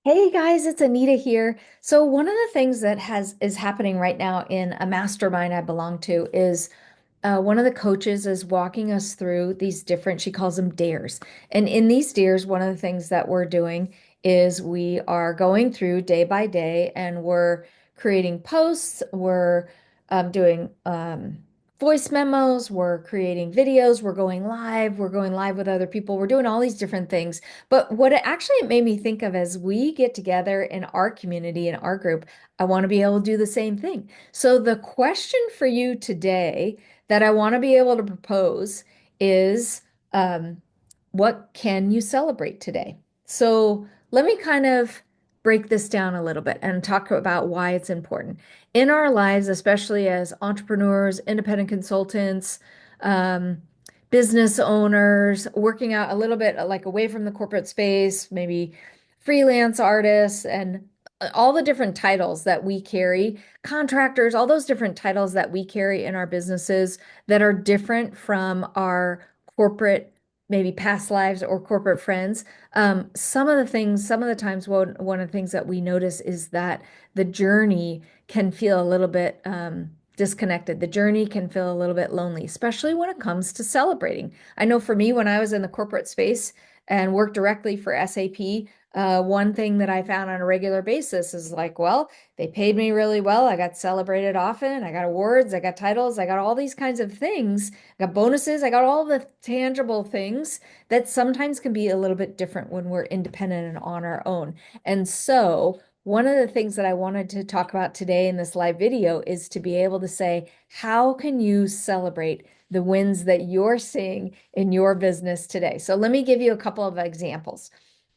Hey guys, it's Anita here. So one of the things that has is happening right now in a mastermind I belong to is one of the coaches is walking us through these different, she calls them dares. And in these dares, one of the things that we're doing is we are going through day by day and we're creating posts, we're doing voice memos, we're creating videos, we're going live with other people, we're doing all these different things. But what it made me think of as we get together in our community, in our group, I want to be able to do the same thing. So the question for you today that I want to be able to propose is um, what can you celebrate today? So let me kind of break this down a little bit and talk about why it's important. In our lives, especially as entrepreneurs, independent consultants, um, business owners, working out a little bit like away from the corporate space, maybe freelance artists, and all the different titles that we carry, contractors, all those different titles that we carry in our businesses that are different from our corporate, maybe past lives or corporate friends. Some of the times, one of the things that we notice is that the journey can feel a little bit disconnected. The journey can feel a little bit lonely, especially when it comes to celebrating. I know for me, when I was in the corporate space and worked directly for SAP, one thing that I found on a regular basis is like, well, they paid me really well. I got celebrated often. I got awards. I got titles. I got all these kinds of things. I got bonuses. I got all the tangible things that sometimes can be a little bit different when we're independent and on our own. And so, one of the things that I wanted to talk about today in this live video is to be able to say, how can you celebrate the wins that you're seeing in your business today? So, let me give you a couple of examples.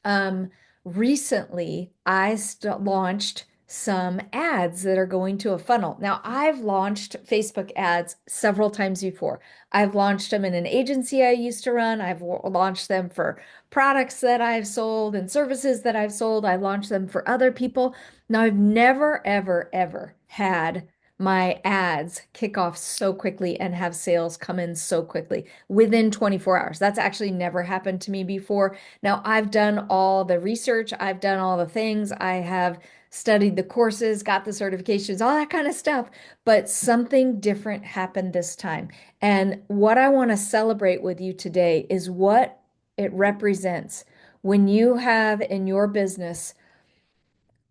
Um, Recently, launched some ads that are going to a funnel. Now, I've launched Facebook ads several times before. I've launched them in an agency I used to run. I've launched them for products that I've sold and services that I've sold. I've launched them for other people. Now, I've never, ever, ever had my ads kick off so quickly and have sales come in so quickly within 24 hours. That's actually never happened to me before. Now, I've done all the research, I've done all the things, I have studied the courses, got the certifications, all that kind of stuff, but something different happened this time. And what I want to celebrate with you today is what it represents when you have in your business,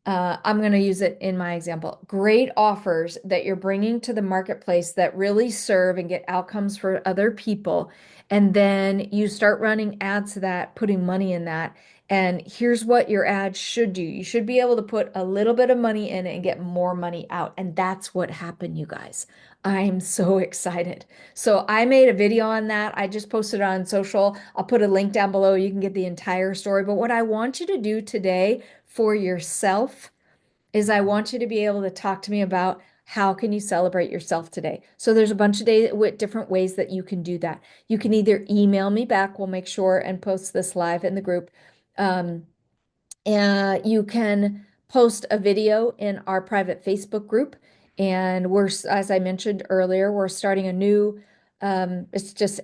I'm going to use it in my example, great offers that you're bringing to the marketplace that really serve and get outcomes for other people. And then you start running ads to that, putting money in that. And here's what your ad should do. You should be able to put a little bit of money in it and get more money out. And that's what happened, you guys. I'm so excited. So I made a video on that. I just posted it on social. I'll put a link down below. You can get the entire story. But what I want you to do today for yourself is I want you to be able to talk to me about how can you celebrate yourself today. So there's a bunch of different ways that you can do that. You can either email me back, we'll make sure and post this live in the group. Um, and you can post a video in our private Facebook group. And as I mentioned earlier, we're starting a new, it's just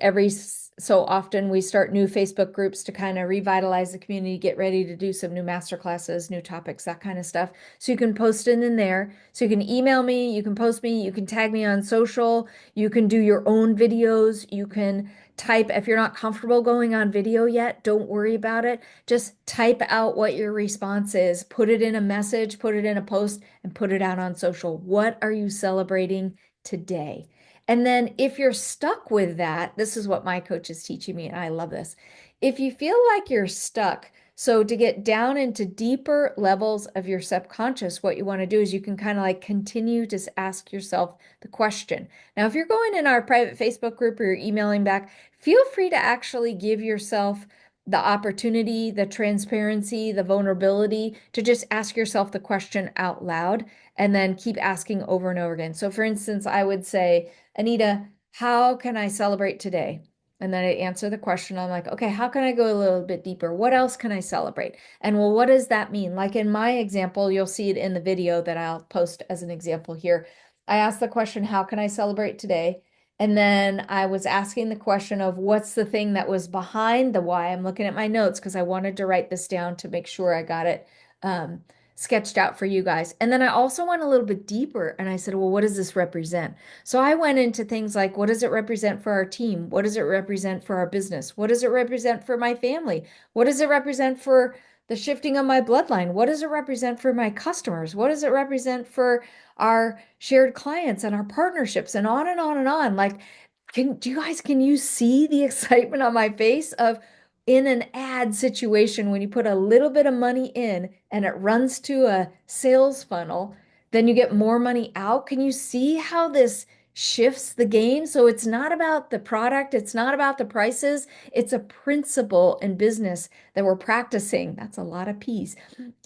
so often we start new Facebook groups to kind of revitalize the community, get ready to do some new master classes, new topics, that kind of stuff. So you can post it in there. So you can email me, you can post me, you can tag me on social, you can do your own videos, you can type. If you're not comfortable going on video yet, don't worry about it. Just type out what your response is, put it in a message, put it in a post, and put it out on social. What are you celebrating today? And then if you're stuck with that, this is what my coach is teaching me, and I love this. If you feel like you're stuck, so to get down into deeper levels of your subconscious, what you want to do is you can kind of like continue to ask yourself the question. Now, if you're going in our private Facebook group or you're emailing back, feel free to actually give yourself the opportunity, the transparency, the vulnerability to just ask yourself the question out loud and then keep asking over and over again. So, for instance, I would say, Anita, how can I celebrate today? And then I answer the question. I'm like, okay, how can I go a little bit deeper? What else can I celebrate? And well, what does that mean? Like in my example, you'll see it in the video that I'll post as an example here. I asked the question, how can I celebrate today? And then I was asking the question of what's the thing that was behind the why. I'm looking at my notes because I wanted to write this down to make sure I got it um, sketched out for you guys. And then I also went a little bit deeper and I said, well, what does this represent? So I went into things like, what does it represent for our team? What does it represent for our business? What does it represent for my family? What does it represent for the shifting of my bloodline? What does it represent for my customers? What does it represent for our shared clients and our partnerships and on and on and on? Like, can you see the excitement on my face of in an ad situation when you put a little bit of money in and it runs to a sales funnel, then you get more money out? Can you see how this shifts the game? So it's not about the product, it's not about the prices, it's a principle in business that we're practicing. That's a lot of P's.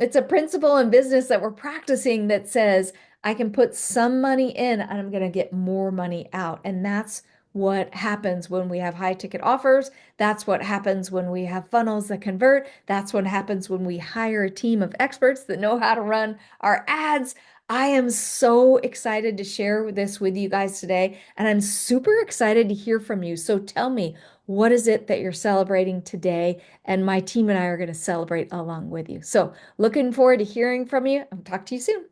It's a principle in business that we're practicing that says, I can put some money in and I'm going to get more money out. And that's what happens when we have high ticket offers. That's what happens when we have funnels that convert. That's what happens when we hire a team of experts that know how to run our ads. I am so excited to share this with you guys today, and I'm super excited to hear from you. So tell me, what is it that you're celebrating today? And my team and I are going to celebrate along with you. So looking forward to hearing from you. I'll talk to you soon.